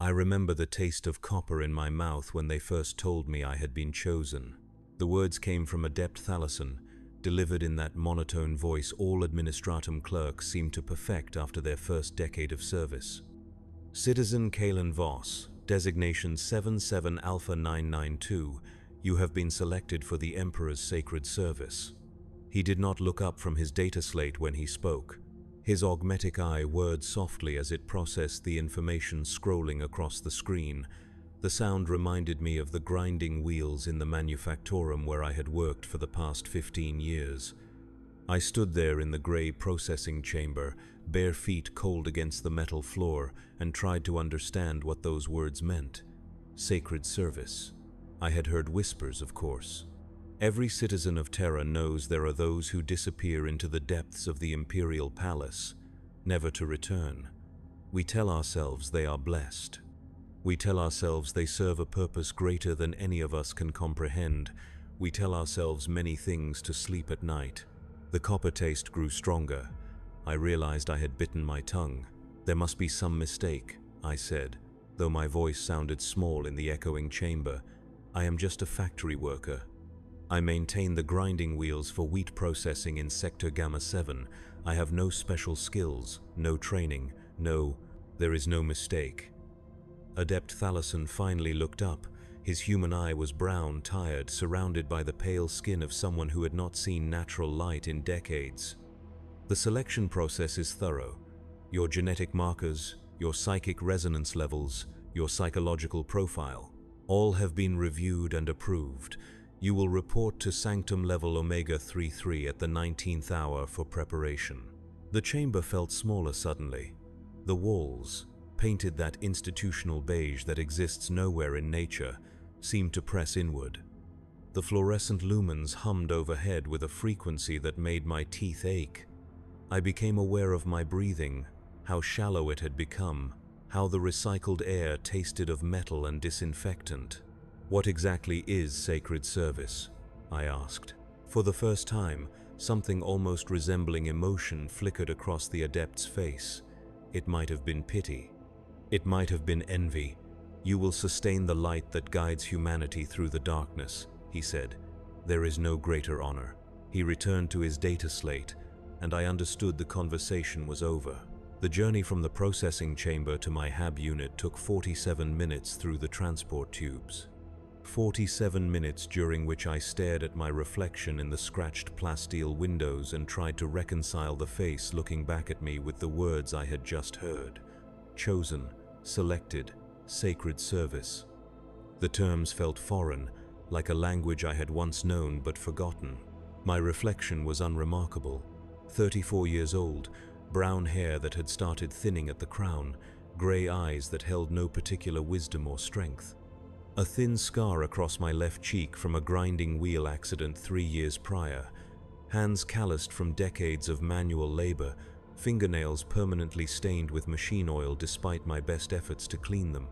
I remember the taste of copper in my mouth when they first told me I had been chosen. The words came from Adept Thalasson, delivered in that monotone voice all administratum clerks seemed to perfect after their first decade of service. Citizen Kalen Voss, designation 77 Alpha 992, you have been selected for the Emperor's sacred service. He did not look up from his data slate when he spoke. His augmetic eye whirred softly as it processed the information scrolling across the screen. The sound reminded me of the grinding wheels in the manufactorum where I had worked for the past 15 years. I stood there in the grey processing chamber, bare feet cold against the metal floor, and tried to understand what those words meant. Sacred service. I had heard whispers, of course. Every citizen of Terra knows there are those who disappear into the depths of the Imperial Palace, never to return. We tell ourselves they are blessed. We tell ourselves they serve a purpose greater than any of us can comprehend. We tell ourselves many things to sleep at night. The copper taste grew stronger. I realized I had bitten my tongue. There must be some mistake, I said, though my voice sounded small in the echoing chamber. I am just a factory worker. I maintain the grinding wheels for wheat processing in Sector Gamma 7. I have no special skills, no training, there is no mistake. Adept Thalasson finally looked up. His human eye was brown, tired, surrounded by the pale skin of someone who had not seen natural light in decades. The selection process is thorough. Your genetic markers, your psychic resonance levels, your psychological profile, all have been reviewed and approved. You will report to Sanctum Level Omega-33 at the 19th hour for preparation. The chamber felt smaller suddenly. The walls, painted that institutional beige that exists nowhere in nature, seemed to press inward. The fluorescent lumens hummed overhead with a frequency that made my teeth ache. I became aware of my breathing, how shallow it had become, how the recycled air tasted of metal and disinfectant. What exactly is sacred service? I asked. For the first time, something almost resembling emotion flickered across the adept's face. It might have been pity. It might have been envy. You will sustain the light that guides humanity through the darkness, he said. There is no greater honor. He returned to his data slate, and I understood the conversation was over. The journey from the processing chamber to my HAB unit took 47 minutes through the transport tubes. 47 minutes during which I stared at my reflection in the scratched plasteel windows and tried to reconcile the face looking back at me with the words I had just heard. Chosen, selected, sacred service. The terms felt foreign, like a language I had once known but forgotten. My reflection was unremarkable. 34 years old, brown hair that had started thinning at the crown, grey eyes that held no particular wisdom or strength. A thin scar across my left cheek from a grinding wheel accident 3 years prior, hands calloused from decades of manual labor, fingernails permanently stained with machine oil despite my best efforts to clean them.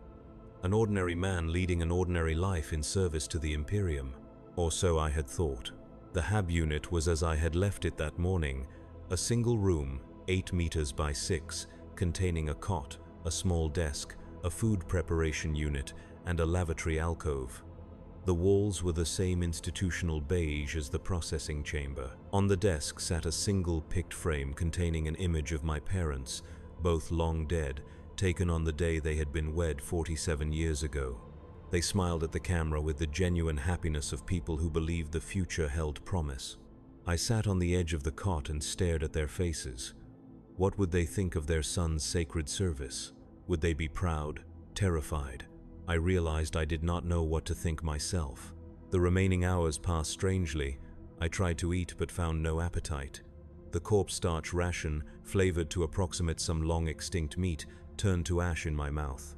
An ordinary man leading an ordinary life in service to the Imperium. Or so I had thought. The HAB unit was as I had left it that morning, a single room, 8 meters by 6, containing a cot, a small desk, a food preparation unit, and a lavatory alcove. The walls were the same institutional beige as the processing chamber. On the desk sat a single picked frame containing an image of my parents, both long dead, taken on the day they had been wed 47 years ago. They smiled at the camera with the genuine happiness of people who believed the future held promise. I sat on the edge of the cot and stared at their faces. What would they think of their son's sacred service? Would they be proud, terrified? I realized I did not know what to think myself. The remaining hours passed strangely. I tried to eat but found no appetite. The corpse starch ration, flavored to approximate some long-extinct meat, turned to ash in my mouth.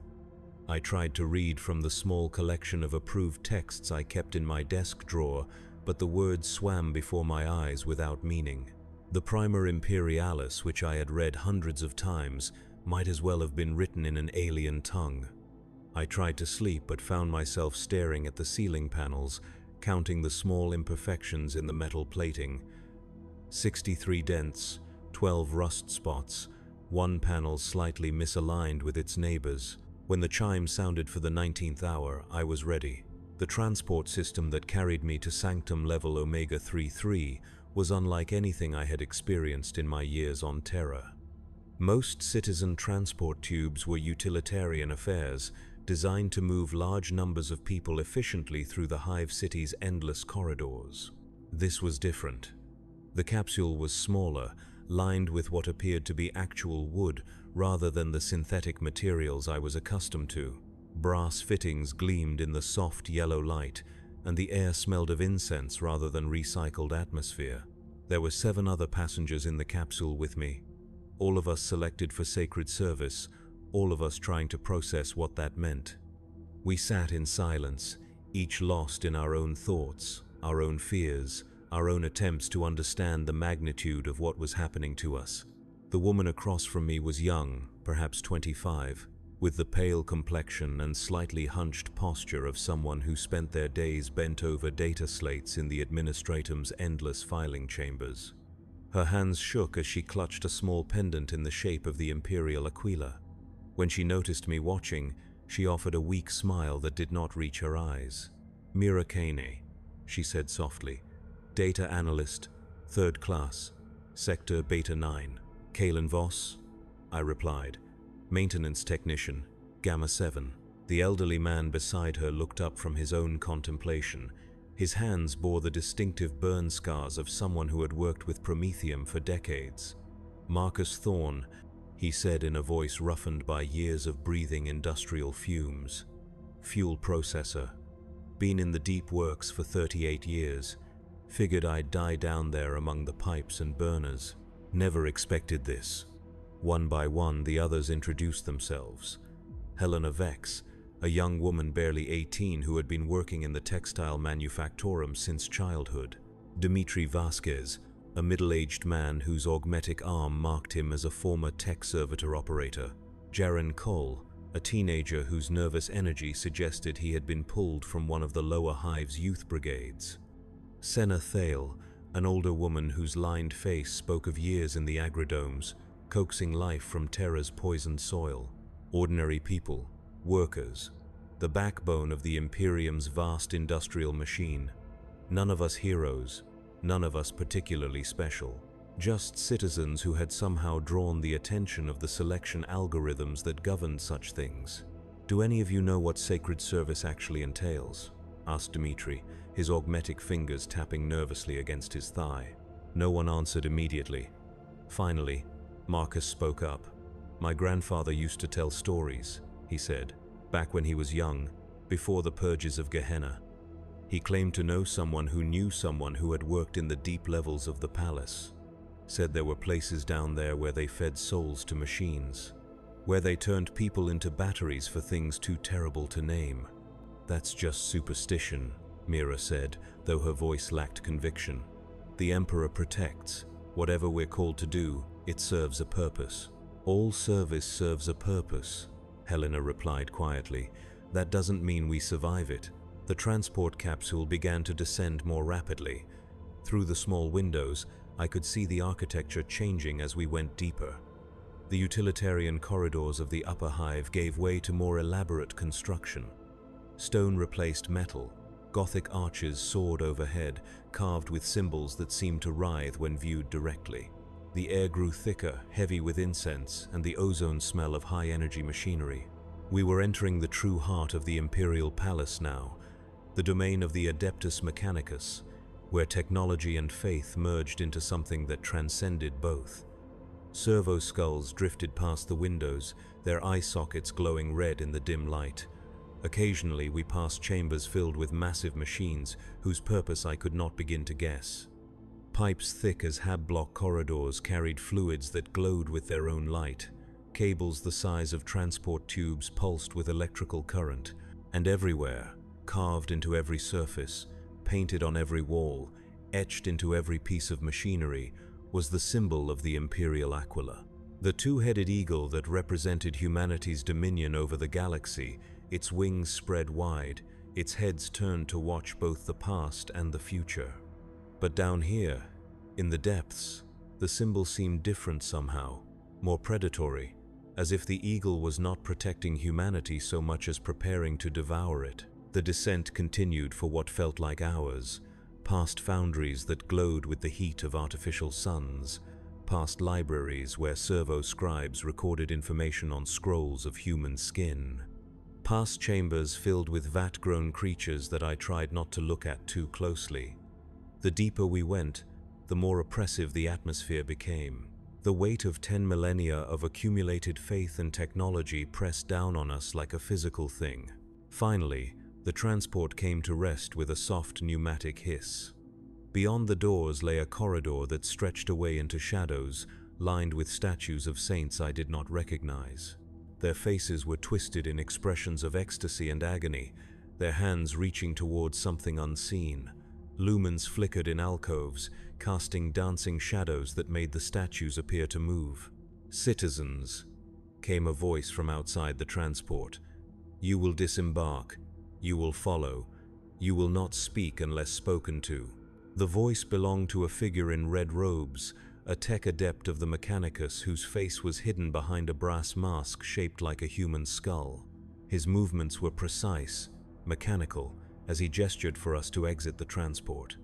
I tried to read from the small collection of approved texts I kept in my desk drawer, but the words swam before my eyes without meaning. The Primer Imperialis, which I had read hundreds of times, might as well have been written in an alien tongue. I tried to sleep but found myself staring at the ceiling panels, counting the small imperfections in the metal plating. 63 dents, 12 rust spots, one panel slightly misaligned with its neighbors. When the chime sounded for the 19th hour, I was ready. The transport system that carried me to Sanctum Level Omega-33 was unlike anything I had experienced in my years on Terra. Most citizen transport tubes were utilitarian affairs, designed to move large numbers of people efficiently through the Hive City's endless corridors. This was different. The capsule was smaller, lined with what appeared to be actual wood rather than the synthetic materials I was accustomed to. Brass fittings gleamed in the soft yellow light, and the air smelled of incense rather than recycled atmosphere. There were 7 other passengers in the capsule with me, all of us selected for sacred service, all of us trying to process what that meant. We sat in silence, each lost in our own thoughts, our own fears, our own attempts to understand the magnitude of what was happening to us. The woman across from me was young, perhaps 25, with the pale complexion and slightly hunched posture of someone who spent their days bent over data slates in the administratum's endless filing chambers. Her hands shook as she clutched a small pendant in the shape of the Imperial Aquila. When she noticed me watching, she offered a weak smile that did not reach her eyes. "Mira Kane," she said softly. "Data analyst, 3rd class, sector Beta 9. Kalen Voss?" I replied. "Maintenance technician, Gamma 7. The elderly man beside her looked up from his own contemplation. His hands bore the distinctive burn scars of someone who had worked with Promethium for decades. "Marcus Thorne," he said in a voice roughened by years of breathing industrial fumes. "Fuel processor. Been in the deep works for 38 years. Figured I'd die down there among the pipes and burners. Never expected this." One by one, the others introduced themselves. Helena Vex, a young woman barely 18 who had been working in the textile manufactorum since childhood. Dmitri Vasquez, a middle-aged man whose augmetic arm marked him as a former tech servitor operator. Jaren Cole, a teenager whose nervous energy suggested he had been pulled from one of the lower Hive's youth brigades. Senna Thale, an older woman whose lined face spoke of years in the agridomes, coaxing life from Terra's poisoned soil. Ordinary people, workers, the backbone of the Imperium's vast industrial machine. None of us heroes, none of us particularly special. Just citizens who had somehow drawn the attention of the selection algorithms that governed such things. "Do any of you know what sacred service actually entails?" asked Dmitri, his augmetic fingers tapping nervously against his thigh. No one answered immediately. Finally, Marcus spoke up. "My grandfather used to tell stories," he said, "back when he was young, before the purges of Gehenna. He claimed to know someone who had worked in the deep levels of the palace. Said there were places down there where they fed souls to machines, where they turned people into batteries for things too terrible to name." "That's just superstition," Mira said, though her voice lacked conviction. "The Emperor protects. Whatever we're called to do, it serves a purpose." "All service serves a purpose," Helena replied quietly. "That doesn't mean we survive it." The transport capsule began to descend more rapidly. Through the small windows, I could see the architecture changing as we went deeper. The utilitarian corridors of the upper hive gave way to more elaborate construction. Stone replaced metal. Gothic arches soared overhead, carved with symbols that seemed to writhe when viewed directly. The air grew thicker, heavy with incense and the ozone smell of high-energy machinery. We were entering the true heart of the Imperial Palace now, the domain of the Adeptus Mechanicus, where technology and faith merged into something that transcended both. Servo skulls drifted past the windows, their eye sockets glowing red in the dim light. Occasionally, we passed chambers filled with massive machines whose purpose I could not begin to guess. Pipes thick as hab-block corridors carried fluids that glowed with their own light. Cables the size of transport tubes pulsed with electrical current, and everywhere, carved into every surface, painted on every wall, etched into every piece of machinery, was the symbol of the Imperial Aquila. The two-headed eagle that represented humanity's dominion over the galaxy, its wings spread wide, its heads turned to watch both the past and the future. But down here, in the depths, the symbol seemed different somehow, more predatory, as if the eagle was not protecting humanity so much as preparing to devour it. The descent continued for what felt like hours, past foundries that glowed with the heat of artificial suns, past libraries where servo-scribes recorded information on scrolls of human skin, past chambers filled with vat-grown creatures that I tried not to look at too closely. The deeper we went, the more oppressive the atmosphere became. The weight of 10 millennia of accumulated faith and technology pressed down on us like a physical thing. Finally, the transport came to rest with a soft pneumatic hiss. Beyond the doors lay a corridor that stretched away into shadows, lined with statues of saints I did not recognize. Their faces were twisted in expressions of ecstasy and agony, their hands reaching towards something unseen. Lumens flickered in alcoves, casting dancing shadows that made the statues appear to move. "Citizens," came a voice from outside the transport. "You will disembark. You will follow. You will not speak unless spoken to." The voice belonged to a figure in red robes, a tech adept of the Mechanicus whose face was hidden behind a brass mask shaped like a human skull. His movements were precise, mechanical, as he gestured for us to exit the transport.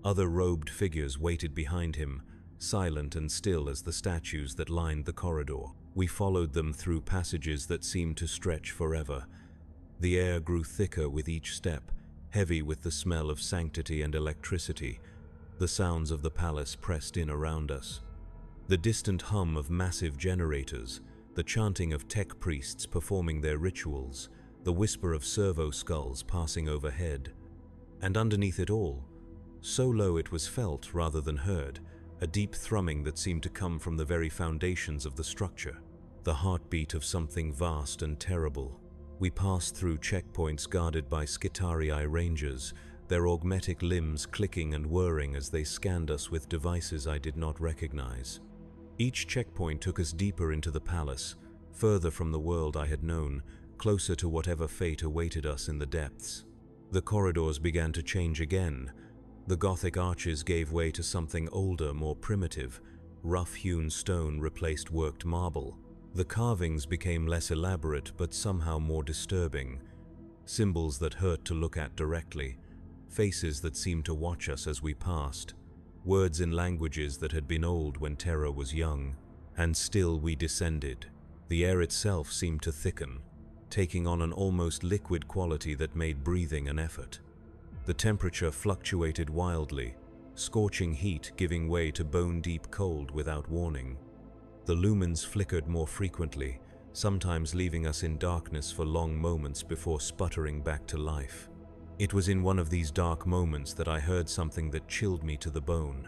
Other robed figures waited behind him, silent and still as the statues that lined the corridor. We followed them through passages that seemed to stretch forever. The air grew thicker with each step, heavy with the smell of sanctity and electricity. The sounds of the palace pressed in around us. The distant hum of massive generators, the chanting of tech priests performing their rituals, the whisper of servo skulls passing overhead. And underneath it all, so low it was felt rather than heard, a deep thrumming that seemed to come from the very foundations of the structure, the heartbeat of something vast and terrible. We passed through checkpoints guarded by Skitarii rangers, their augmetic limbs clicking and whirring as they scanned us with devices I did not recognize. Each checkpoint took us deeper into the palace, further from the world I had known, closer to whatever fate awaited us in the depths. The corridors began to change again. The Gothic arches gave way to something older, more primitive. Rough-hewn stone replaced worked marble. The carvings became less elaborate but somehow more disturbing. Symbols that hurt to look at directly. Faces that seemed to watch us as we passed. Words in languages that had been old when terror was young. And still we descended. The air itself seemed to thicken, taking on an almost liquid quality that made breathing an effort. The temperature fluctuated wildly, scorching heat giving way to bone-deep cold without warning. The lumens flickered more frequently, sometimes leaving us in darkness for long moments before sputtering back to life. It was in one of these dark moments that I heard something that chilled me to the bone.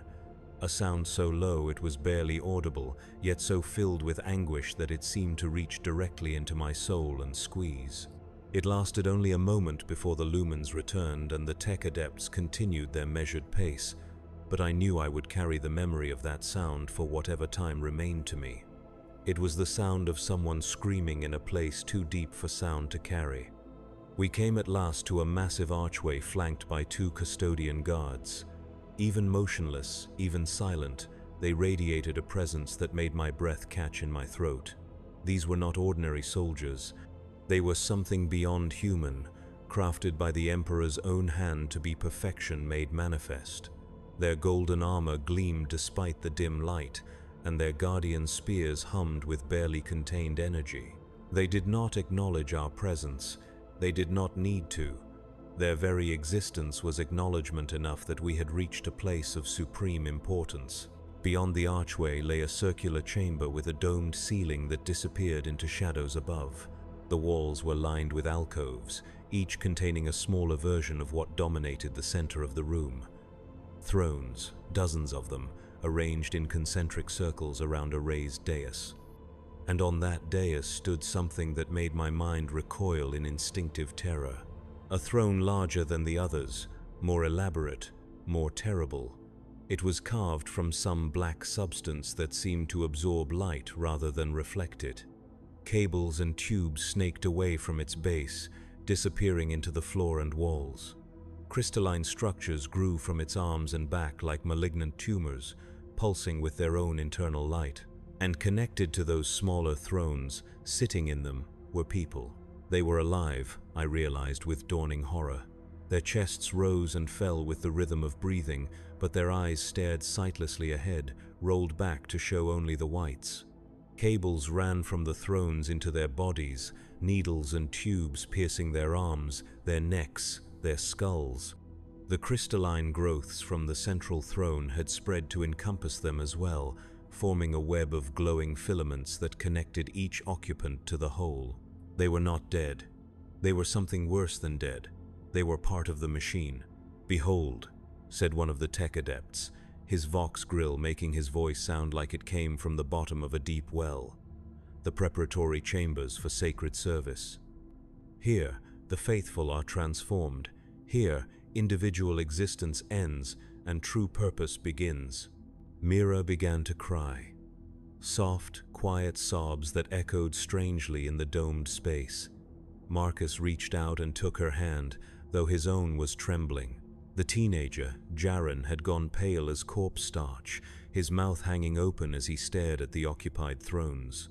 A sound so low it was barely audible, yet so filled with anguish that it seemed to reach directly into my soul and squeeze. It lasted only a moment before the lumens returned and the tech adepts continued their measured pace, but I knew I would carry the memory of that sound for whatever time remained to me. It was the sound of someone screaming in a place too deep for sound to carry. We came at last to a massive archway flanked by 2 custodian guards. Even motionless, even silent, they radiated a presence that made my breath catch in my throat. These were not ordinary soldiers. They were something beyond human, crafted by the Emperor's own hand to be perfection made manifest. Their golden armor gleamed despite the dim light, and their guardian spears hummed with barely contained energy. They did not acknowledge our presence. They did not need to. Their very existence was acknowledgement enough that we had reached a place of supreme importance. Beyond the archway lay a circular chamber with a domed ceiling that disappeared into shadows above. The walls were lined with alcoves, each containing a smaller version of what dominated the center of the room. Thrones, dozens of them, arranged in concentric circles around a raised dais. And on that dais stood something that made my mind recoil in instinctive terror. A throne larger than the others, more elaborate, more terrible. It was carved from some black substance that seemed to absorb light rather than reflect it. Cables and tubes snaked away from its base, disappearing into the floor and walls. Crystalline structures grew from its arms and back like malignant tumors, pulsing with their own internal light. And connected to those smaller thrones, sitting in them, were people. They were alive, I realized with dawning horror. Their chests rose and fell with the rhythm of breathing, but their eyes stared sightlessly ahead, rolled back to show only the whites. Cables ran from the thrones into their bodies, needles and tubes piercing their arms, their necks, their skulls. The crystalline growths from the central throne had spread to encompass them as well, forming a web of glowing filaments that connected each occupant to the whole. They were not dead. They were something worse than dead. They were part of the machine. "Behold," said one of the tech adepts, his vox grill making his voice sound like it came from the bottom of a deep well. "The preparatory chambers for sacred service. Here, the faithful are transformed. Here, individual existence ends and true purpose begins." Mira began to cry. Soft, quiet sobs that echoed strangely in the domed space. Marcus reached out and took her hand, though his own was trembling. The teenager, Jaren, had gone pale as corpse starch, his mouth hanging open as he stared at the occupied thrones.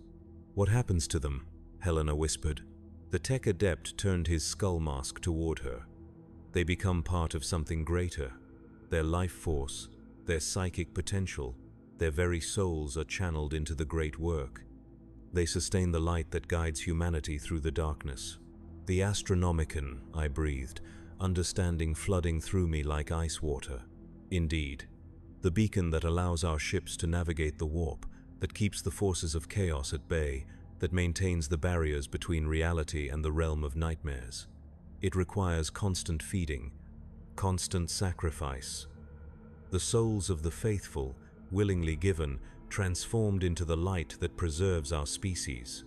"What happens to them?" Helena whispered. The tech adept turned his skull mask toward her. "They become part of something greater. Their life force, their psychic potential, their very souls are channeled into the great work. They sustain the light that guides humanity through the darkness." "The Astronomicon," I breathed, understanding flooding through me like ice water. "Indeed. The beacon that allows our ships to navigate the warp, that keeps the forces of chaos at bay, that maintains the barriers between reality and the realm of nightmares. It requires constant feeding, constant sacrifice. The souls of the faithful, willingly given, transformed into the light that preserves our species."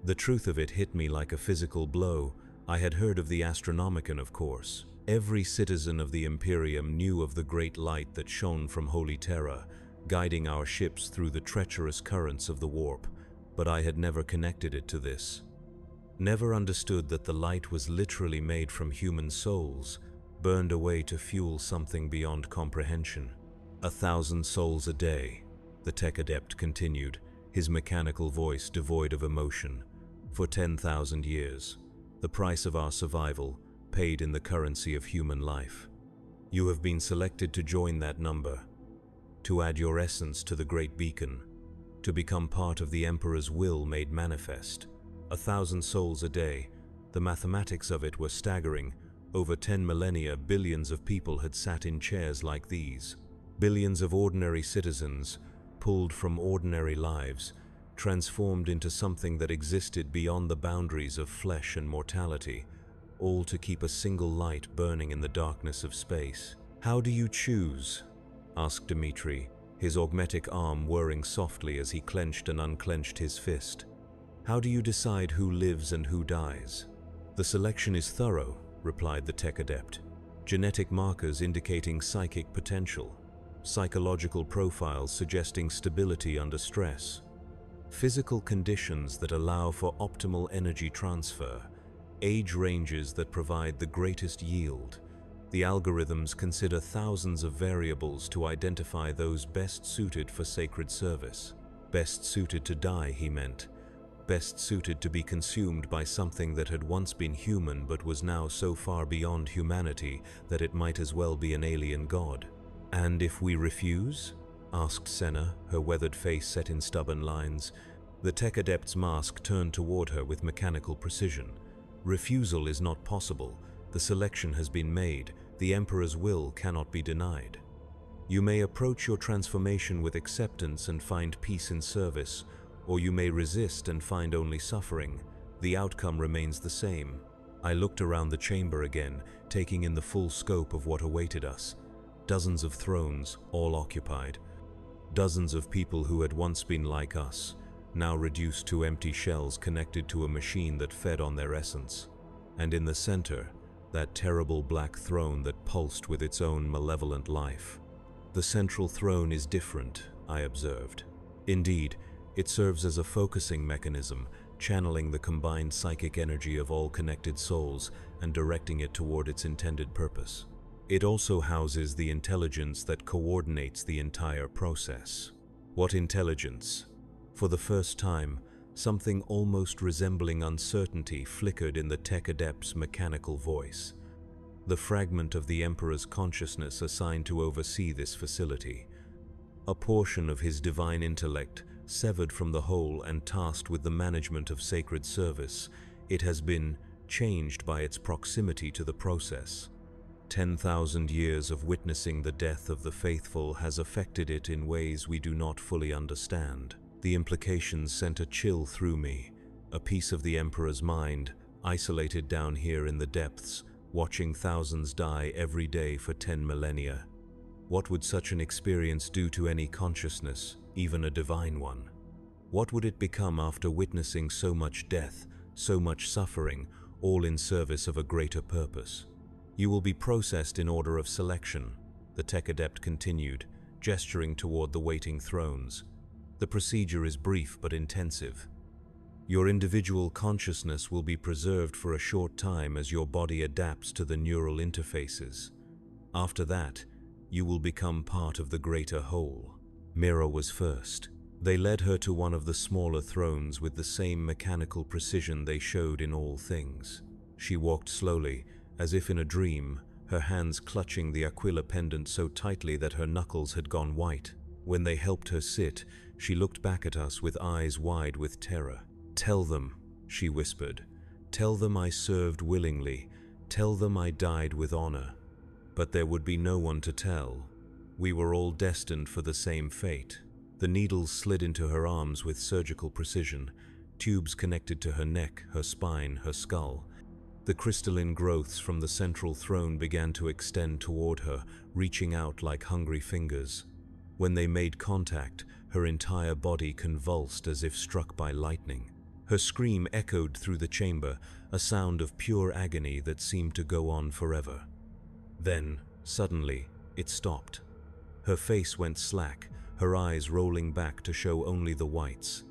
The truth of it hit me like a physical blow. I had heard of the Astronomicon, of course. Every citizen of the Imperium knew of the great light that shone from Holy Terra, guiding our ships through the treacherous currents of the warp, but I had never connected it to this. Never understood that the light was literally made from human souls, burned away to fuel something beyond comprehension. 1,000 souls a day, the tech adept continued, his mechanical voice devoid of emotion. "For 10,000 years, the price of our survival, paid in the currency of human life. You have been selected to join that number, to add your essence to the great beacon, to become part of the Emperor's will made manifest. 1,000 souls a day, the mathematics of it were staggering. Over 10 millennia, billions of people had sat in chairs like these. Billions of ordinary citizens, pulled from ordinary lives, transformed into something that existed beyond the boundaries of flesh and mortality, all to keep a single light burning in the darkness of space." "How do you choose?" asked Dmitri, his augmetic arm whirring softly as he clenched and unclenched his fist. "How do you decide who lives and who dies?" "The selection is thorough," replied the tech adept. "Genetic markers indicating psychic potential, psychological profiles suggesting stability under stress, physical conditions that allow for optimal energy transfer, age ranges that provide the greatest yield. The algorithms consider thousands of variables to identify those best suited for sacred service. Best suited to die, he meant. Best suited to be consumed by something that had once been human but was now so far beyond humanity that it might as well be an alien god." "And if we refuse?" asked Senna, her weathered face set in stubborn lines. The tech adept's mask turned toward her with mechanical precision. "Refusal is not possible. The selection has been made. The Emperor's will cannot be denied. You may approach your transformation with acceptance and find peace in service, or you may resist and find only suffering. The outcome remains the same." I looked around the chamber again, taking in the full scope of what awaited us. Dozens of thrones, all occupied. Dozens of people who had once been like us, now reduced to empty shells connected to a machine that fed on their essence. And in the center, that terrible black throne that pulsed with its own malevolent life. "The central throne is different," I observed. "Indeed, it serves as a focusing mechanism, channeling the combined psychic energy of all connected souls and directing it toward its intended purpose. It also houses the intelligence that coordinates the entire process." "What intelligence?" For the first time, something almost resembling uncertainty flickered in the tech adept's mechanical voice. The fragment of the Emperor's consciousness assigned to oversee this facility. A portion of his divine intellect, severed from the whole and tasked with the management of sacred service, it has been changed by its proximity to the process. 10,000 years of witnessing the death of the faithful has affected it in ways we do not fully understand. The implications sent a chill through me, a piece of the Emperor's mind, isolated down here in the depths, watching thousands die every day for 10 millennia. What would such an experience do to any consciousness, even a divine one? What would it become after witnessing so much death, so much suffering, all in service of a greater purpose? You will be processed in order of selection, the tech adept continued, gesturing toward the waiting thrones. The procedure is brief but intensive. Your individual consciousness will be preserved for a short time as your body adapts to the neural interfaces. After that, you will become part of the greater whole. Mira was first. They led her to one of the smaller thrones with the same mechanical precision they showed in all things. She walked slowly, as if in a dream, her hands clutching the Aquila pendant so tightly that her knuckles had gone white. When they helped her sit, she looked back at us with eyes wide with terror. "Tell them," she whispered. "Tell them I served willingly. Tell them I died with honor." But there would be no one to tell. We were all destined for the same fate. The needles slid into her arms with surgical precision, tubes connected to her neck, her spine, her skull. The crystalline growths from the central throne began to extend toward her, reaching out like hungry fingers. When they made contact, her entire body convulsed as if struck by lightning. Her scream echoed through the chamber, a sound of pure agony that seemed to go on forever. Then, suddenly, it stopped. Her face went slack, her eyes rolling back to show only the whites.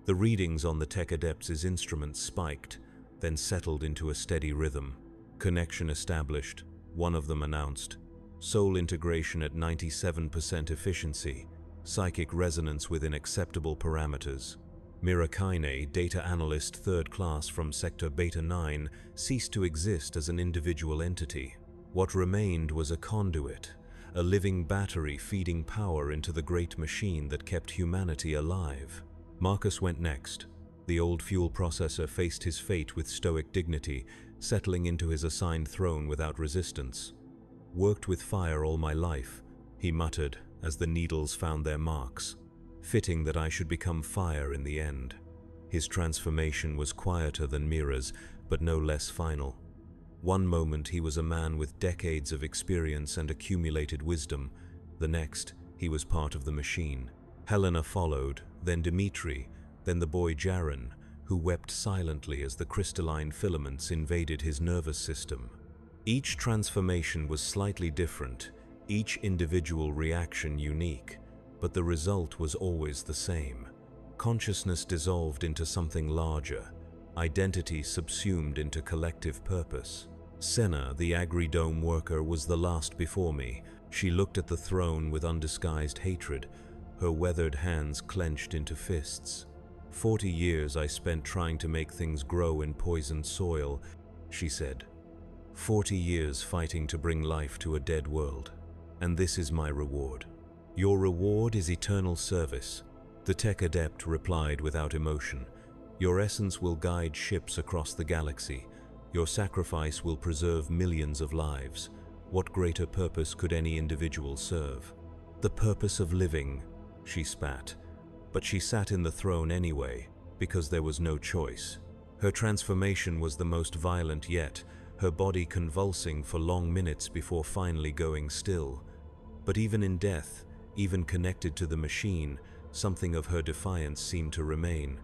The readings on the tech adept's instrument spiked, then settled into a steady rhythm. Connection established, one of them announced. Soul integration at 97% efficiency, psychic resonance within acceptable parameters. Mirakaine, data analyst 3rd class from Sector Beta 9, ceased to exist as an individual entity. What remained was a conduit, a living battery feeding power into the great machine that kept humanity alive. Marcus went next. The old fuel processor faced his fate with stoic dignity, settling into his assigned throne without resistance. "Worked with fire all my life," he muttered as the needles found their marks. "Fitting that I should become fire in the end." His transformation was quieter than Mira's, but no less final. One moment he was a man with decades of experience and accumulated wisdom. The next, he was part of the machine. Helena followed, then Dmitri, then the boy Jaren, who wept silently as the crystalline filaments invaded his nervous system. Each transformation was slightly different, each individual reaction unique, but the result was always the same. Consciousness dissolved into something larger, identity subsumed into collective purpose. Senna, the agri-dome worker, was the last before me. She looked at the throne with undisguised hatred, her weathered hands clenched into fists. 40 years I spent trying to make things grow in poisoned soil, she said. 40 years fighting to bring life to a dead world. And this is my reward. Your reward is eternal service, the tech adept replied without emotion. Your essence will guide ships across the galaxy. Your sacrifice will preserve millions of lives. What greater purpose could any individual serve? The purpose of living, she spat. But she sat in the throne anyway, because there was no choice. Her transformation was the most violent yet, her body convulsing for long minutes before finally going still. But even in death, even connected to the machine, something of her defiance seemed to remain.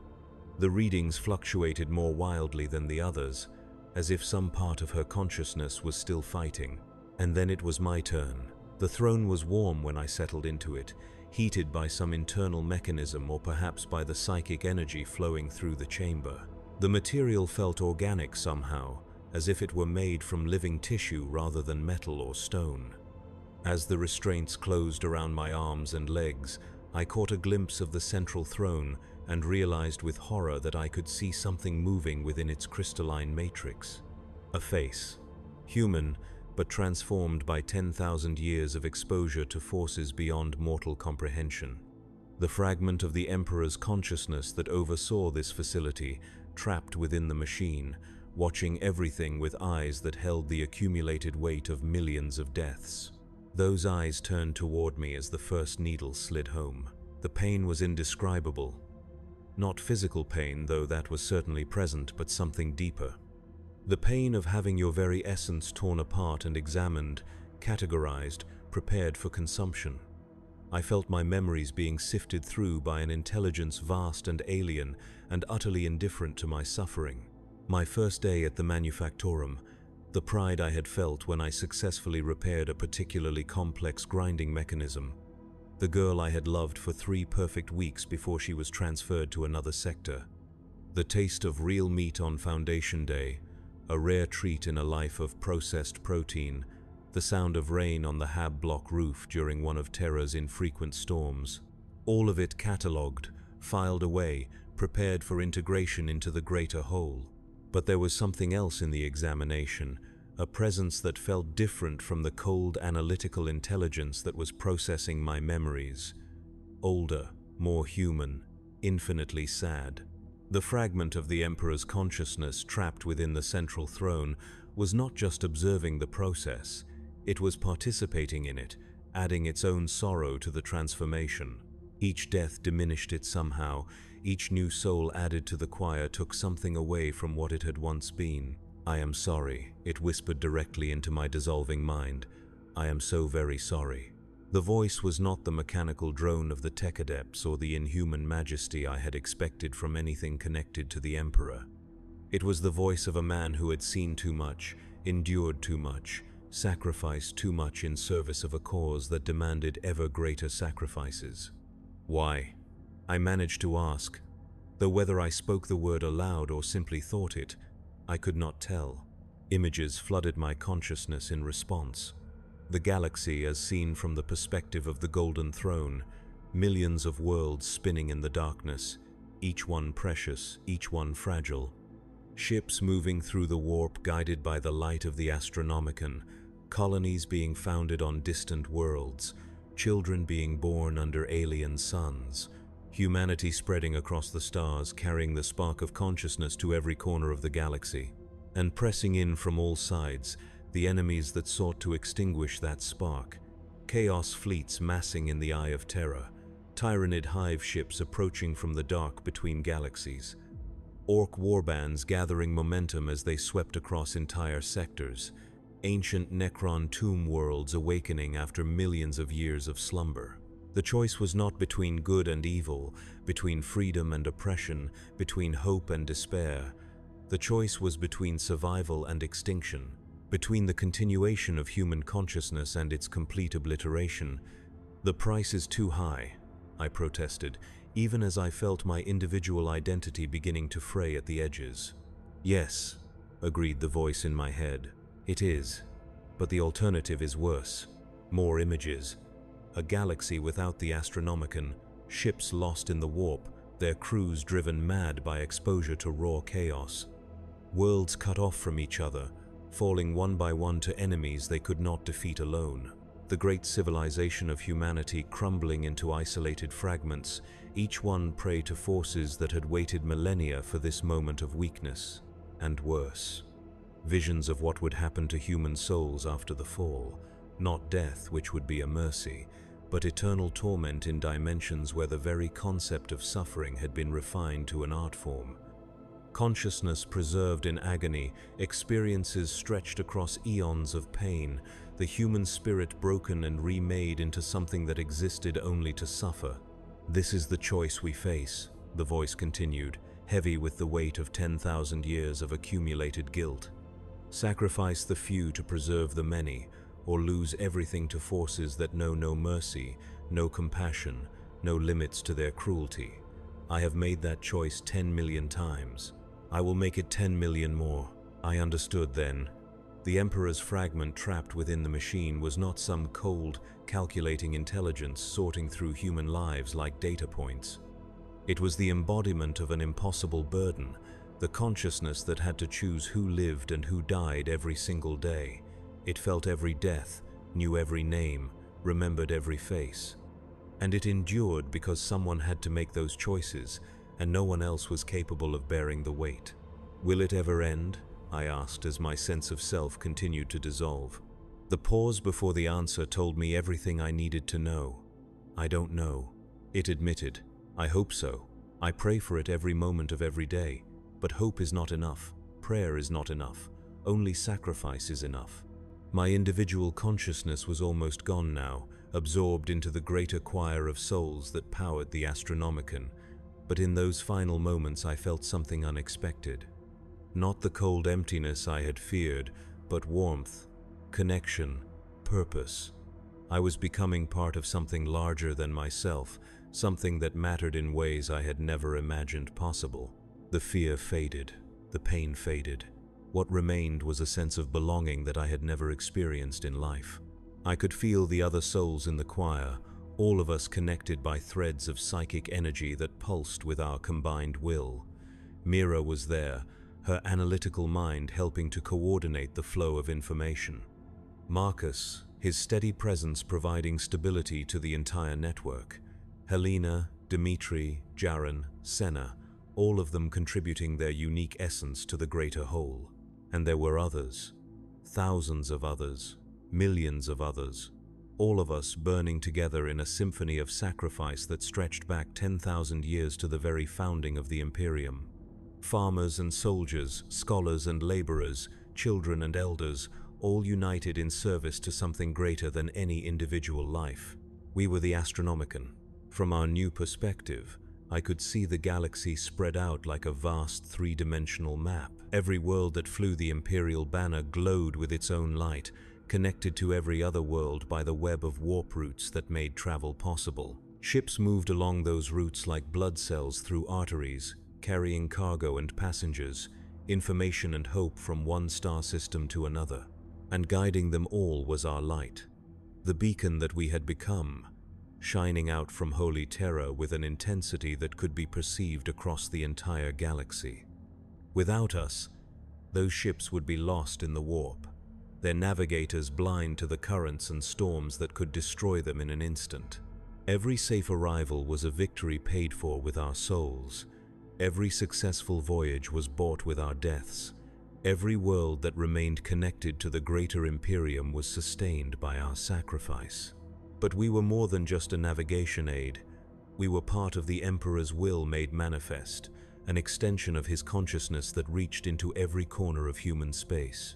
The readings fluctuated more wildly than the others, as if some part of her consciousness was still fighting. And then it was my turn. The throne was warm when I settled into it, heated by some internal mechanism or perhaps by the psychic energy flowing through the chamber. The material felt organic somehow, as if it were made from living tissue rather than metal or stone. As the restraints closed around my arms and legs, I caught a glimpse of the central throne and realized with horror that I could see something moving within its crystalline matrix. A face. Human, but transformed by 10,000 years of exposure to forces beyond mortal comprehension. The fragment of the Emperor's consciousness that oversaw this facility, trapped within the machine, watching everything with eyes that held the accumulated weight of millions of deaths. Those eyes turned toward me as the first needle slid home. The pain was indescribable. Not physical pain, though that was certainly present, but something deeper. The pain of having your very essence torn apart and examined, categorized, prepared for consumption. I felt my memories being sifted through by an intelligence vast and alien and utterly indifferent to my suffering. My first day at the Manufactorum, the pride I had felt when I successfully repaired a particularly complex grinding mechanism. The girl I had loved for 3 perfect weeks before she was transferred to another sector. The taste of real meat on Foundation Day, a rare treat in a life of processed protein, the sound of rain on the Hab block roof during one of Terra's infrequent storms. All of it catalogued, filed away, prepared for integration into the greater whole. But there was something else in the examination, a presence that felt different from the cold analytical intelligence that was processing my memories. Older, more human, infinitely sad. The fragment of the Emperor's consciousness trapped within the central throne was not just observing the process, it was participating in it, adding its own sorrow to the transformation. Each death diminished it somehow, each new soul added to the choir took something away from what it had once been. "I am sorry," it whispered directly into my dissolving mind. "I am so very sorry." The voice was not the mechanical drone of the tech adepts or the inhuman majesty I had expected from anything connected to the Emperor. It was the voice of a man who had seen too much, endured too much, sacrificed too much in service of a cause that demanded ever greater sacrifices. Why? I managed to ask, though whether I spoke the word aloud or simply thought it, I could not tell. Images flooded my consciousness in response. The galaxy as seen from the perspective of the Golden Throne, millions of worlds spinning in the darkness, each one precious, each one fragile. Ships moving through the warp guided by the light of the Astronomicon, colonies being founded on distant worlds, children being born under alien suns, humanity spreading across the stars carrying the spark of consciousness to every corner of the galaxy, and pressing in from all sides, the enemies that sought to extinguish that spark. Chaos fleets massing in the Eye of Terror, Tyranid hive ships approaching from the dark between galaxies, Orc warbands gathering momentum as they swept across entire sectors, ancient Necron tomb worlds awakening after millions of years of slumber. The choice was not between good and evil, between freedom and oppression, between hope and despair. The choice was between survival and extinction, between the continuation of human consciousness and its complete obliteration. "The price is too high," I protested, even as I felt my individual identity beginning to fray at the edges. "Yes," agreed the voice in my head, "it is. But the alternative is worse. More images. A galaxy without the Astronomicon, ships lost in the warp, their crews driven mad by exposure to raw chaos. Worlds cut off from each other, falling one by one to enemies they could not defeat alone. The great civilization of humanity crumbling into isolated fragments, each one prey to forces that had waited millennia for this moment of weakness. And worse. Visions of what would happen to human souls after the fall, not death, which would be a mercy, but eternal torment in dimensions where the very concept of suffering had been refined to an art form. Consciousness preserved in agony, experiences stretched across eons of pain, the human spirit broken and remade into something that existed only to suffer. "This is the choice we face," the voice continued, heavy with the weight of 10,000 years of accumulated guilt. "Sacrifice the few to preserve the many, or lose everything to forces that know no mercy, no compassion, no limits to their cruelty. I have made that choice 10 million times. I will make it 10 million more." I understood then. The Emperor's fragment trapped within the machine was not some cold, calculating intelligence sorting through human lives like data points. It was the embodiment of an impossible burden, the consciousness that had to choose who lived and who died every single day. It felt every death, knew every name, remembered every face. And it endured because someone had to make those choices, and no one else was capable of bearing the weight. "Will it ever end?" I asked as my sense of self continued to dissolve. The pause before the answer told me everything I needed to know. "I don't know," it admitted. "I hope so. I pray for it every moment of every day. But hope is not enough. Prayer is not enough. Only sacrifice is enough." My individual consciousness was almost gone now, absorbed into the greater choir of souls that powered the Astronomicon. But in those final moments I felt something unexpected. Not the cold emptiness I had feared, but warmth, connection, purpose. I was becoming part of something larger than myself, something that mattered in ways I had never imagined possible. The fear faded, the pain faded. What remained was a sense of belonging that I had never experienced in life. I could feel the other souls in the choir, all of us connected by threads of psychic energy that pulsed with our combined will. Mira was there, her analytical mind helping to coordinate the flow of information. Marcus, his steady presence providing stability to the entire network. Helena, Dmitri, Jaron, Senna, all of them contributing their unique essence to the greater whole. And there were others, thousands of others, millions of others, all of us burning together in a symphony of sacrifice that stretched back 10,000 years to the very founding of the Imperium. Farmers and soldiers, scholars and laborers, children and elders, all united in service to something greater than any individual life. We were the Astronomicon. From our new perspective, I could see the galaxy spread out like a vast three-dimensional map. Every world that flew the Imperial banner glowed with its own light, connected to every other world by the web of warp routes that made travel possible. Ships moved along those routes like blood cells through arteries, carrying cargo and passengers, information and hope from one star system to another. And guiding them all was our light, the beacon that we had become, shining out from holy terror with an intensity that could be perceived across the entire galaxy. Without us, those ships would be lost in the warp, their navigators blind to the currents and storms that could destroy them in an instant. Every safe arrival was a victory paid for with our souls. Every successful voyage was bought with our deaths. Every world that remained connected to the greater Imperium was sustained by our sacrifice. But we were more than just a navigation aid. We were part of the Emperor's will made manifest, an extension of his consciousness that reached into every corner of human space.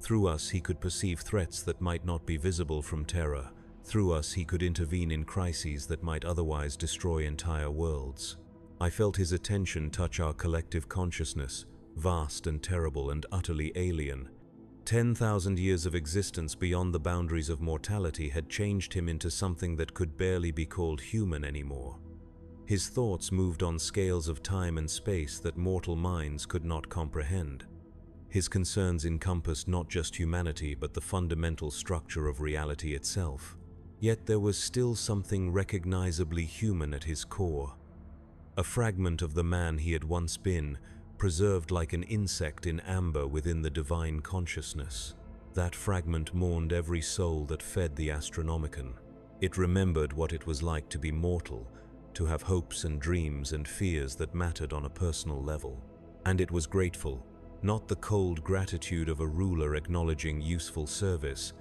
Through us, he could perceive threats that might not be visible from Terra. Through us, he could intervene in crises that might otherwise destroy entire worlds. I felt his attention touch our collective consciousness, vast and terrible and utterly alien. 10,000 years of existence beyond the boundaries of mortality had changed him into something that could barely be called human anymore. His thoughts moved on scales of time and space that mortal minds could not comprehend. His concerns encompassed not just humanity but the fundamental structure of reality itself. Yet there was still something recognizably human at his core. A fragment of the man he had once been, preserved like an insect in amber within the divine consciousness. That fragment mourned every soul that fed the Astronomicon. It remembered what it was like to be mortal, to have hopes and dreams and fears that mattered on a personal level. And it was grateful, not the cold gratitude of a ruler acknowledging useful service,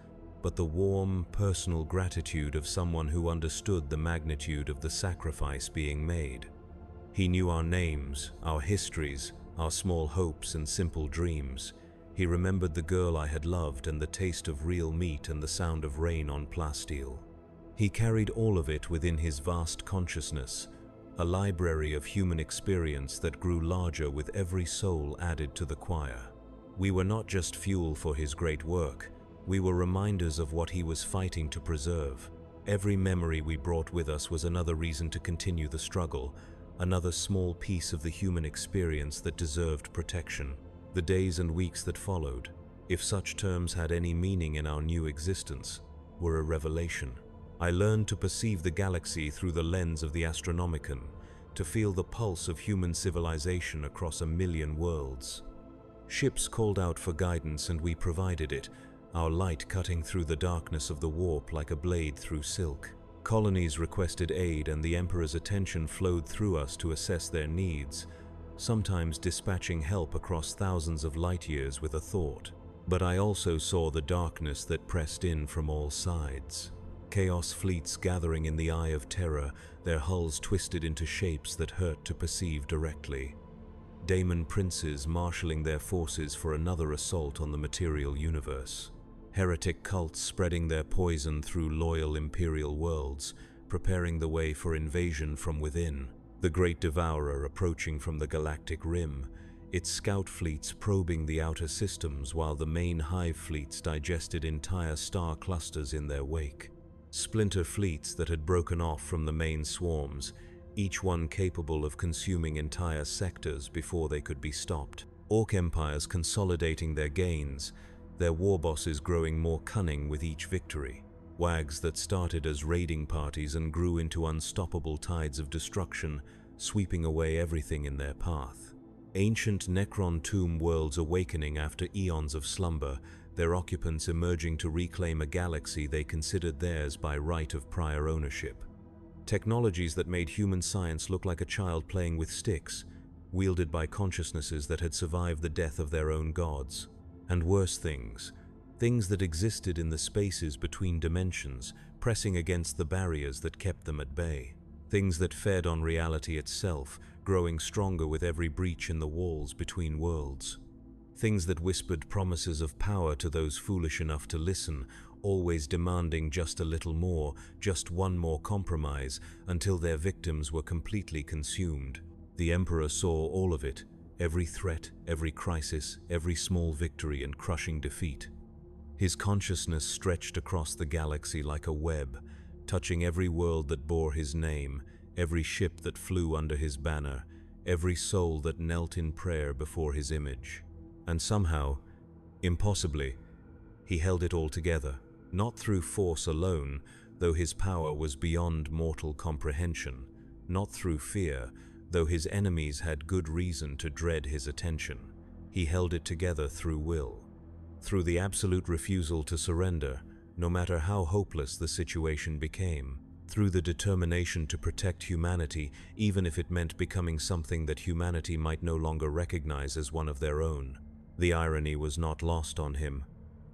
but the warm, personal gratitude of someone who understood the magnitude of the sacrifice being made. He knew our names, our histories, our small hopes and simple dreams. He remembered the girl I had loved and the taste of real meat and the sound of rain on plasteel. He carried all of it within his vast consciousness, a library of human experience that grew larger with every soul added to the choir. We were not just fuel for his great work, we were reminders of what he was fighting to preserve. Every memory we brought with us was another reason to continue the struggle, another small piece of the human experience that deserved protection. The days and weeks that followed, if such terms had any meaning in our new existence, were a revelation. I learned to perceive the galaxy through the lens of the Astronomicon, to feel the pulse of human civilization across 1,000,000 worlds. Ships called out for guidance and we provided it, our light cutting through the darkness of the warp like a blade through silk. Colonies requested aid and the Emperor's attention flowed through us to assess their needs, sometimes dispatching help across thousands of light years with a thought. But I also saw the darkness that pressed in from all sides. Chaos fleets gathering in the eye of terror, their hulls twisted into shapes that hurt to perceive directly. Daemon princes marshalling their forces for another assault on the material universe. Heretic cults spreading their poison through loyal imperial worlds, preparing the way for invasion from within. The Great Devourer approaching from the galactic rim, its scout fleets probing the outer systems while the main hive fleets digested entire star clusters in their wake. Splinter fleets that had broken off from the main swarms, each one capable of consuming entire sectors before they could be stopped. Orc empires consolidating their gains, their war bosses growing more cunning with each victory. Wags that started as raiding parties and grew into unstoppable tides of destruction, sweeping away everything in their path. Ancient Necron tomb worlds awakening after eons of slumber, their occupants emerging to reclaim a galaxy they considered theirs by right of prior ownership. Technologies that made human science look like a child playing with sticks, wielded by consciousnesses that had survived the death of their own gods. And worse things that existed in the spaces between dimensions, pressing against the barriers that kept them at bay. Things that fed on reality itself, growing stronger with every breach in the walls between worlds. Things that whispered promises of power to those foolish enough to listen, always demanding just a little more, just one more compromise, until their victims were completely consumed. The Emperor saw all of it, every threat, every crisis, every small victory and crushing defeat. His consciousness stretched across the galaxy like a web, touching every world that bore his name, every ship that flew under his banner, every soul that knelt in prayer before his image. And somehow, impossibly, he held it all together. Not through force alone, though his power was beyond mortal comprehension. Not through fear, though his enemies had good reason to dread his attention. He held it together through will. Through the absolute refusal to surrender, no matter how hopeless the situation became. Through the determination to protect humanity, even if it meant becoming something that humanity might no longer recognize as one of their own. The irony was not lost on him.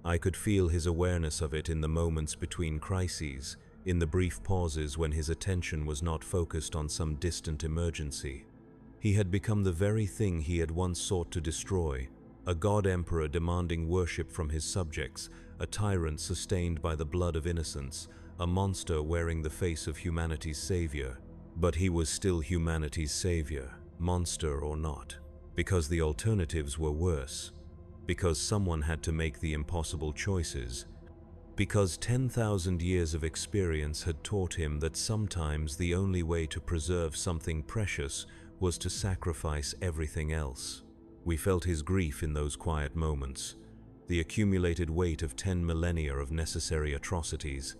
I could feel his awareness of it in the moments between crises, in the brief pauses when his attention was not focused on some distant emergency. He had become the very thing he had once sought to destroy, a god-emperor demanding worship from his subjects, a tyrant sustained by the blood of innocents, a monster wearing the face of humanity's savior. But he was still humanity's savior, monster or not, because the alternatives were worse. Because someone had to make the impossible choices. Because 10,000 years of experience had taught him that sometimes the only way to preserve something precious was to sacrifice everything else. We felt his grief in those quiet moments, the accumulated weight of 10 millennia of necessary atrocities,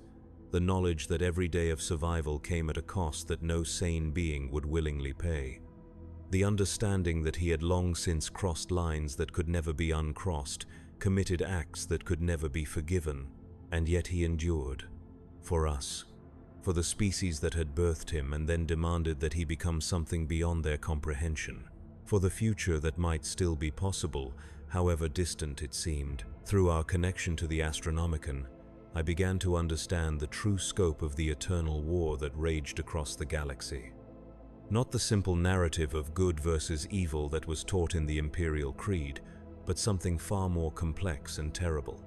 the knowledge that every day of survival came at a cost that no sane being would willingly pay. The understanding that he had long since crossed lines that could never be uncrossed, committed acts that could never be forgiven, and yet he endured. For us. For the species that had birthed him and then demanded that he become something beyond their comprehension. For the future that might still be possible, however distant it seemed. Through our connection to the Astronomicon, I began to understand the true scope of the eternal war that raged across the galaxy. Not the simple narrative of good versus evil that was taught in the Imperial Creed, but something far more complex and terrible.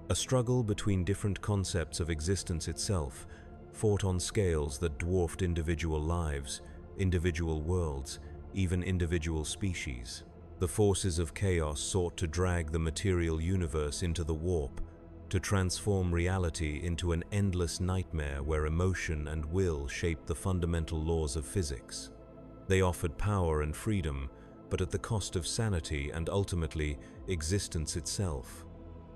A struggle between different concepts of existence itself, fought on scales that dwarfed individual lives, individual worlds, even individual species. The forces of chaos sought to drag the material universe into the warp, to transform reality into an endless nightmare where emotion and will shaped the fundamental laws of physics. They offered power and freedom, but at the cost of sanity and ultimately existence itself.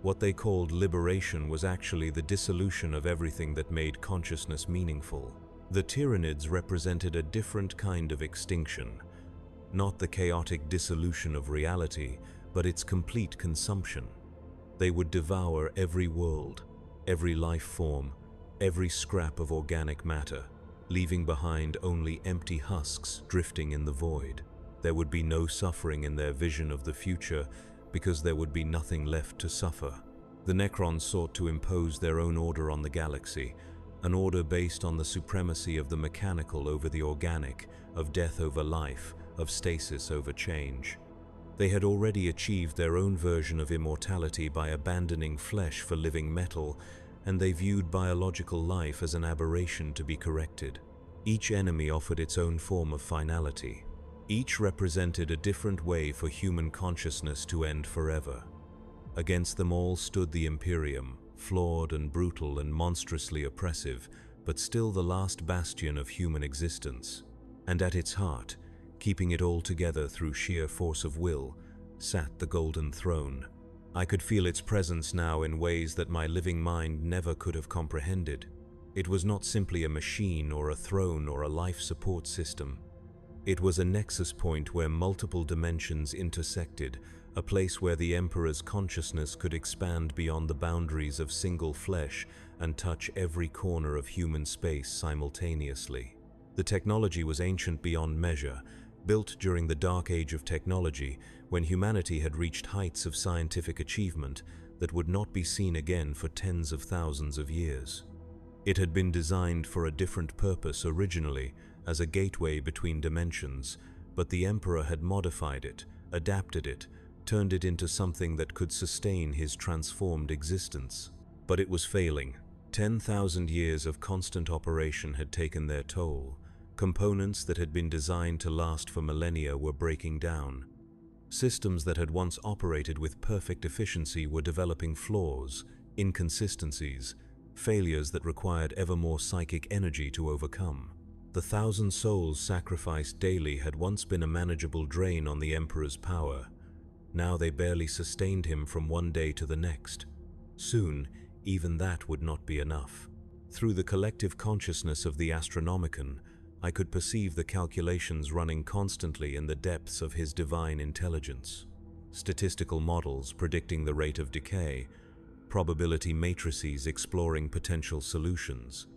What they called liberation was actually the dissolution of everything that made consciousness meaningful. The Tyranids represented a different kind of extinction, not the chaotic dissolution of reality, but its complete consumption. They would devour every world, every life form, every scrap of organic matter, leaving behind only empty husks drifting in the void. There would be no suffering in their vision of the future because there would be nothing left to suffer. The Necrons sought to impose their own order on the galaxy, an order based on the supremacy of the mechanical over the organic, of death over life, of stasis over change. They had already achieved their own version of immortality by abandoning flesh for living metal, and they viewed biological life as an aberration to be corrected. Each enemy offered its own form of finality. Each represented a different way for human consciousness to end forever. Against them all stood the Imperium, flawed and brutal and monstrously oppressive, but still the last bastion of human existence. And at its heart, keeping it all together through sheer force of will, sat the Golden Throne. I could feel its presence now in ways that my living mind never could have comprehended. It was not simply a machine or a throne or a life support system. It was a nexus point where multiple dimensions intersected, a place where the Emperor's consciousness could expand beyond the boundaries of single flesh and touch every corner of human space simultaneously. The technology was ancient beyond measure, built during the dark age of technology when humanity had reached heights of scientific achievement that would not be seen again for tens of thousands of years. It had been designed for a different purpose originally, as a gateway between dimensions, but the Emperor had modified it, adapted it, turned it into something that could sustain his transformed existence. But it was failing. 10,000 years of constant operation had taken their toll. Components that had been designed to last for millennia were breaking down. Systems that had once operated with perfect efficiency were developing flaws, inconsistencies, failures that required ever more psychic energy to overcome. The 1,000 souls sacrificed daily had once been a manageable drain on the Emperor's power. Now they barely sustained him from one day to the next. Soon, even that would not be enough. Through the collective consciousness of the Astronomicon, I could perceive the calculations running constantly in the depths of his divine intelligence. Statistical models predicting the rate of decay, probability matrices exploring potential solutions,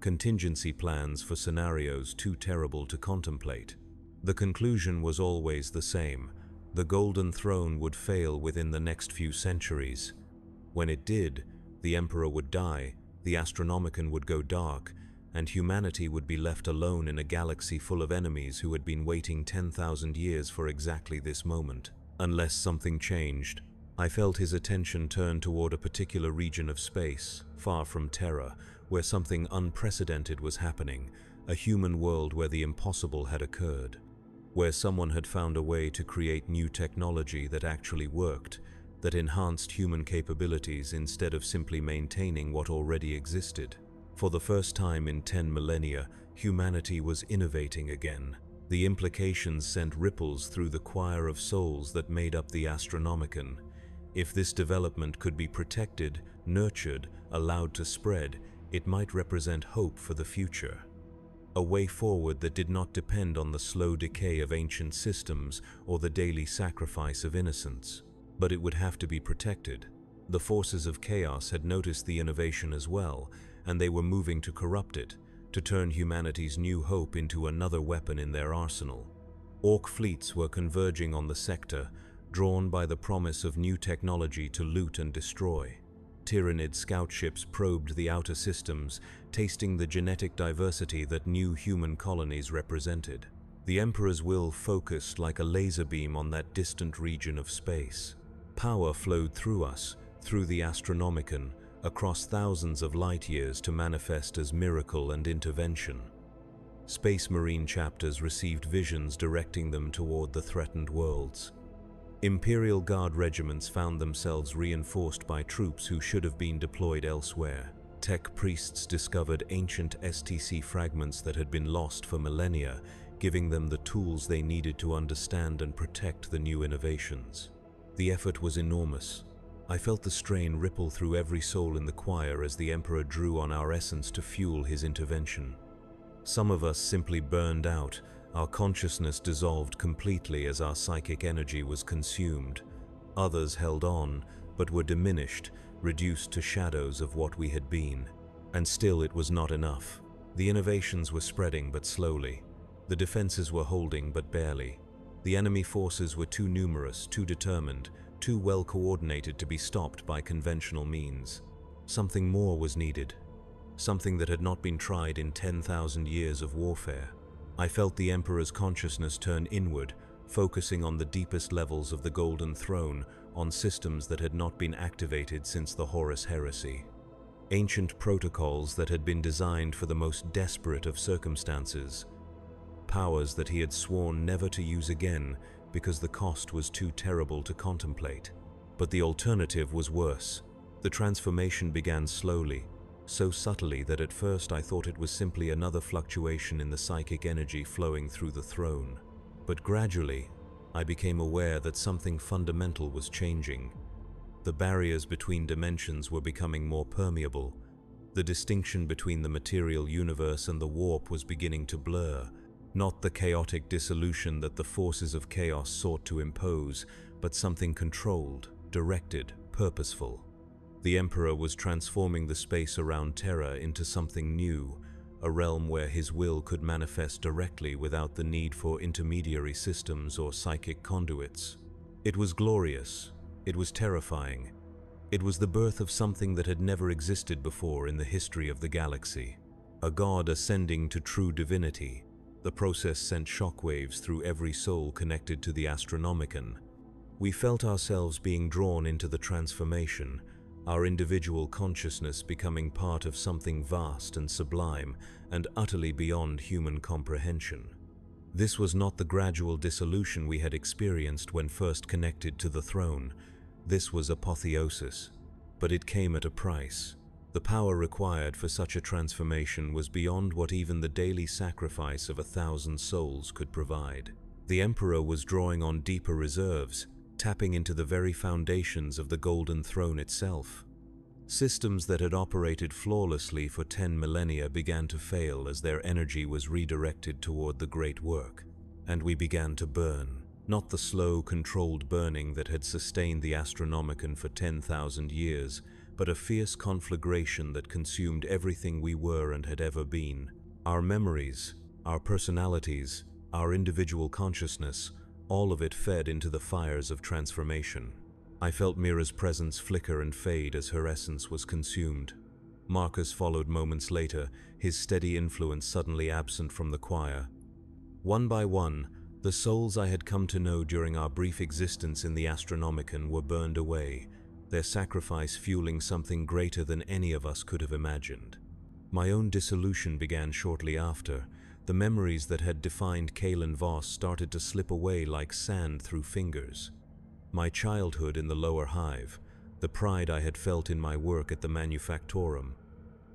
contingency plans for scenarios too terrible to contemplate. The conclusion was always the same: the Golden Throne would fail within the next few centuries. When it did, the Emperor would die, the Astronomicon would go dark, and humanity would be left alone in a galaxy full of enemies who had been waiting 10,000 years for exactly this moment. Unless something changed, I felt his attention turn toward a particular region of space, far from Terra, where something unprecedented was happening, a human world where the impossible had occurred, where someone had found a way to create new technology that actually worked, that enhanced human capabilities instead of simply maintaining what already existed. For the first time in 10 millennia, humanity was innovating again. The implications sent ripples through the choir of souls that made up the Astronomicon. If this development could be protected, nurtured, allowed to spread, it might represent hope for the future. A way forward that did not depend on the slow decay of ancient systems or the daily sacrifice of innocence. But it would have to be protected. The forces of chaos had noticed the innovation as well, and they were moving to corrupt it, to turn humanity's new hope into another weapon in their arsenal. Orc fleets were converging on the sector, drawn by the promise of new technology to loot and destroy. Tyranid scout ships probed the outer systems, tasting the genetic diversity that new human colonies represented. The Emperor's will focused like a laser beam on that distant region of space. Power flowed through us, through the Astronomicon, across thousands of light years to manifest as miracle and intervention. Space Marine chapters received visions directing them toward the threatened worlds. Imperial Guard regiments found themselves reinforced by troops who should have been deployed elsewhere. Tech priests discovered ancient STC fragments that had been lost for millennia, giving them the tools they needed to understand and protect the new innovations. The effort was enormous. I felt the strain ripple through every soul in the choir as the Emperor drew on our essence to fuel his intervention. Some of us simply burned out, our consciousness dissolved completely as our psychic energy was consumed. Others held on, but were diminished, reduced to shadows of what we had been. And still it was not enough. The innovations were spreading but slowly. The defenses were holding but barely. The enemy forces were too numerous, too determined, too well coordinated to be stopped by conventional means. Something more was needed. Something that had not been tried in 10,000 years of warfare. I felt the Emperor's consciousness turn inward, focusing on the deepest levels of the Golden Throne, on systems that had not been activated since the Horus Heresy. Ancient protocols that had been designed for the most desperate of circumstances. Powers that he had sworn never to use again because the cost was too terrible to contemplate. But the alternative was worse. The transformation began slowly, so subtly that at first I thought it was simply another fluctuation in the psychic energy flowing through the throne. But gradually, I became aware that something fundamental was changing. The barriers between dimensions were becoming more permeable. The distinction between the material universe and the warp was beginning to blur. Not the chaotic dissolution that the forces of chaos sought to impose, but something controlled, directed, purposeful. The Emperor was transforming the space around Terra into something new, a realm where his will could manifest directly without the need for intermediary systems or psychic conduits. It was glorious. It was terrifying. It was the birth of something that had never existed before in the history of the galaxy. A god ascending to true divinity. The process sent shockwaves through every soul connected to the Astronomicon. We felt ourselves being drawn into the transformation, our individual consciousness becoming part of something vast and sublime and utterly beyond human comprehension. This was not the gradual dissolution we had experienced when first connected to the throne. This was apotheosis, but it came at a price. The power required for such a transformation was beyond what even the daily sacrifice of 1,000 souls could provide. The Emperor was drawing on deeper reserves, tapping into the very foundations of the Golden Throne itself. Systems that had operated flawlessly for 10 millennia began to fail as their energy was redirected toward the great work. And we began to burn. Not the slow, controlled burning that had sustained the Astronomicon for 10,000 years, but a fierce conflagration that consumed everything we were and had ever been. Our memories, our personalities, our individual consciousness, all of it fed into the fires of transformation. I felt Mira's presence flicker and fade as her essence was consumed. Marcus followed moments later, his steady influence suddenly absent from the choir. One by one, the souls I had come to know during our brief existence in the Astronomicon were burned away, their sacrifice fueling something greater than any of us could have imagined. My own dissolution began shortly after. The memories that had defined Kalen Voss started to slip away like sand through fingers. My childhood in the lower hive, the pride I had felt in my work at the manufactorum,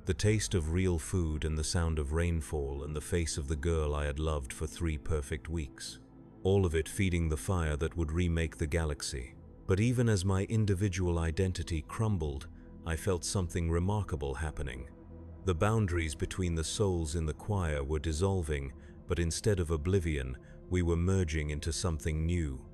the taste of real food and the sound of rainfall and the face of the girl I had loved for 3 perfect weeks. All of it feeding the fire that would remake the galaxy. But even as my individual identity crumbled, I felt something remarkable happening. The boundaries between the souls in the choir were dissolving, but instead of oblivion, we were merging into something new.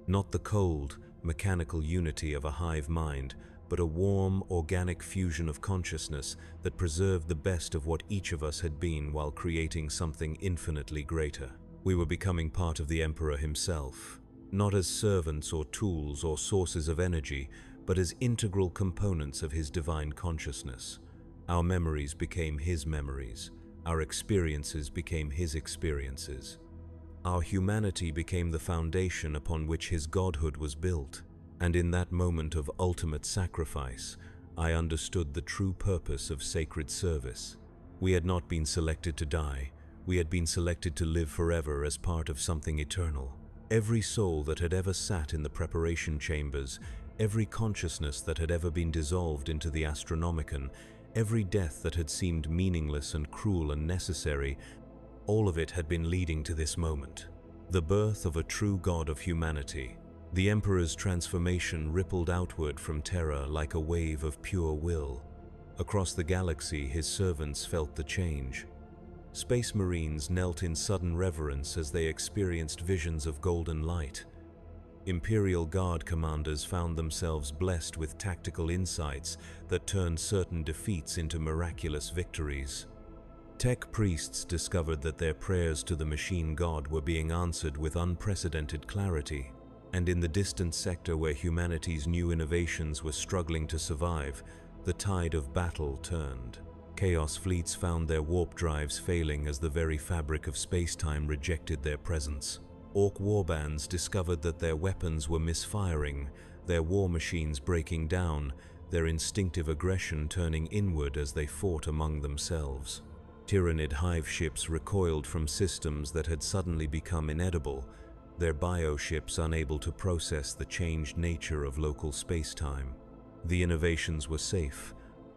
Not the cold, mechanical unity of a hive mind, but a warm, organic fusion of consciousness that preserved the best of what each of us had been while creating something infinitely greater. We were becoming part of the Emperor himself. Not as servants or tools or sources of energy, but as integral components of his divine consciousness. Our memories became his memories. Our experiences became his experiences. Our humanity became the foundation upon which his godhood was built. And in that moment of ultimate sacrifice, I understood the true purpose of sacred service. We had not been selected to die. We had been selected to live forever as part of something eternal. Every soul that had ever sat in the preparation chambers, every consciousness that had ever been dissolved into the Astronomicon, every death that had seemed meaningless and cruel and necessary, all of it had been leading to this moment. The birth of a true god of humanity. The Emperor's transformation rippled outward from Terra like a wave of pure will. Across the galaxy, his servants felt the change. Space Marines knelt in sudden reverence as they experienced visions of golden light. Imperial Guard commanders found themselves blessed with tactical insights that turned certain defeats into miraculous victories. Tech priests discovered that their prayers to the machine god were being answered with unprecedented clarity. And in the distant sector where humanity's new innovations were struggling to survive, the tide of battle turned. Chaos fleets found their warp drives failing as the very fabric of space-time rejected their presence. Orc warbands discovered that their weapons were misfiring, their war machines breaking down, their instinctive aggression turning inward as they fought among themselves. Tyrannid hive ships recoiled from systems that had suddenly become inedible, their bioships unable to process the changed nature of local space-time. The innovations were safe,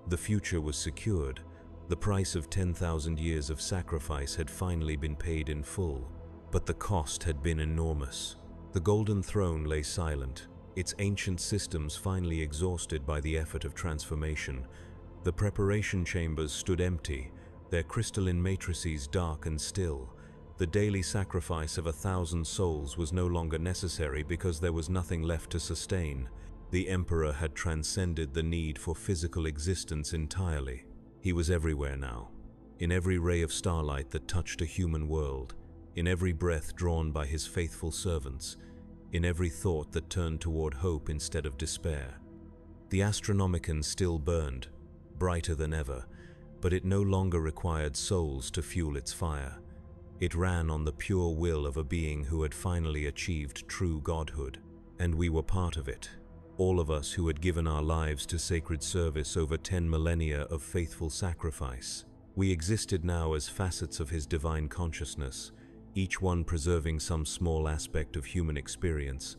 the future was secured, the price of 10,000 years of sacrifice had finally been paid in full, but the cost had been enormous. The Golden Throne lay silent, its ancient systems finally exhausted by the effort of transformation. The preparation chambers stood empty, their crystalline matrices dark and still. The daily sacrifice of 1,000 souls was no longer necessary because there was nothing left to sustain. The Emperor had transcended the need for physical existence entirely. He was everywhere now, in every ray of starlight that touched a human world, in every breath drawn by his faithful servants, in every thought that turned toward hope instead of despair. The Astronomicon still burned, brighter than ever, but it no longer required souls to fuel its fire. It ran on the pure will of a being who had finally achieved true godhood, and we were part of it. All of us who had given our lives to sacred service over 10 millennia of faithful sacrifice. We existed now as facets of his divine consciousness, each one preserving some small aspect of human experience,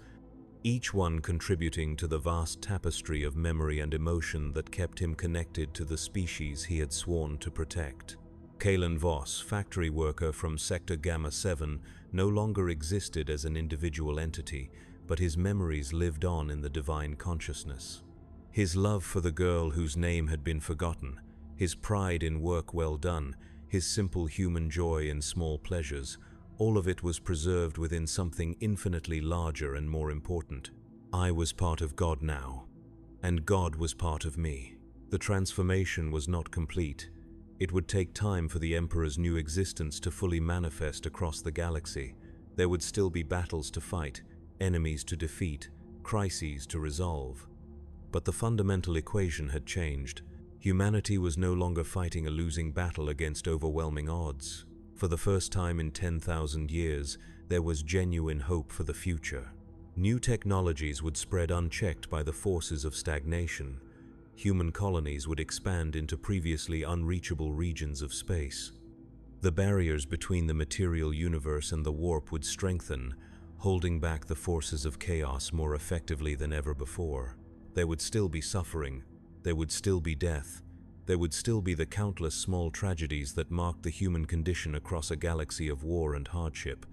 each one contributing to the vast tapestry of memory and emotion that kept him connected to the species he had sworn to protect. Kalen Voss, factory worker from Sector Gamma 7, no longer existed as an individual entity, but his memories lived on in the divine consciousness. His love for the girl whose name had been forgotten, his pride in work well done, his simple human joy in small pleasures, all of it was preserved within something infinitely larger and more important. I was part of God now, and God was part of me. The transformation was not complete. It would take time for the Emperor's new existence to fully manifest across the galaxy. There would still be battles to fight, enemies to defeat, crises to resolve. But the fundamental equation had changed. Humanity was no longer fighting a losing battle against overwhelming odds. For the first time in 10,000 years, there was genuine hope for the future. New technologies would spread unchecked by the forces of stagnation. Human colonies would expand into previously unreachable regions of space. The barriers between the material universe and the warp would strengthen, holding back the forces of chaos more effectively than ever before. There would still be suffering, there would still be death, there would still be the countless small tragedies that marked the human condition across a galaxy of war and hardship.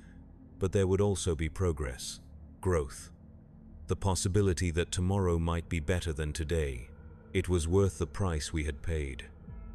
But there would also be progress, growth, the possibility that tomorrow might be better than today. It was worth the price we had paid,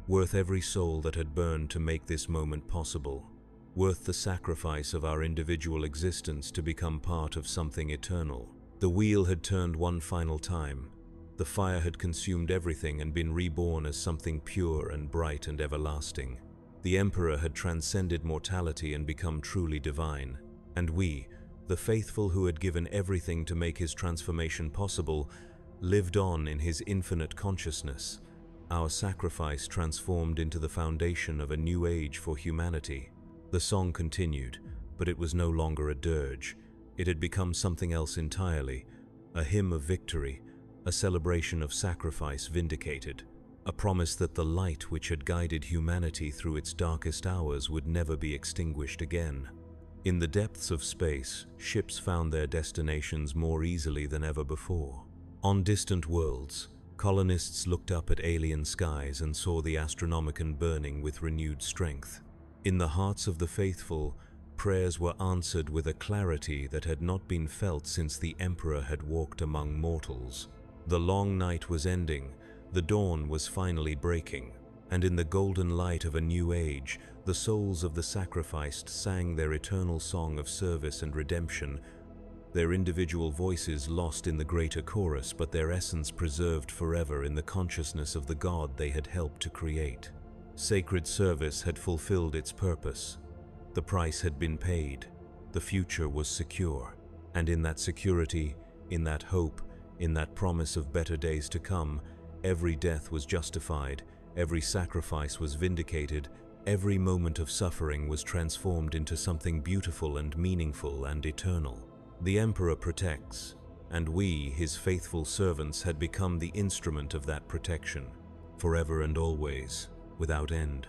worth every soul that had burned to make this moment possible, worth the sacrifice of our individual existence to become part of something eternal. The wheel had turned one final time. The fire had consumed everything and been reborn as something pure and bright and everlasting. The Emperor had transcended mortality and become truly divine. And we, the faithful who had given everything to make his transformation possible, lived on in his infinite consciousness. Our sacrifice transformed into the foundation of a new age for humanity. The song continued, but it was no longer a dirge. It had become something else entirely, a hymn of victory, a celebration of sacrifice vindicated, a promise that the light which had guided humanity through its darkest hours would never be extinguished again. In the depths of space, ships found their destinations more easily than ever before. On distant worlds, colonists looked up at alien skies and saw the Astronomicon burning with renewed strength. In the hearts of the faithful, prayers were answered with a clarity that had not been felt since the Emperor had walked among mortals. The long night was ending, the dawn was finally breaking, And in the golden light of a new age, the souls of the sacrificed sang their eternal song of service and redemption, their individual voices lost in the greater chorus, but their essence preserved forever in the consciousness of the God they had helped to create. Sacred service had fulfilled its purpose. The price had been paid. The future was secure. And in that security, in that hope, in that promise of better days to come, every death was justified, every sacrifice was vindicated, every moment of suffering was transformed into something beautiful and meaningful and eternal. The Emperor protects, and we, his faithful servants, had become the instrument of that protection, forever and always, without end.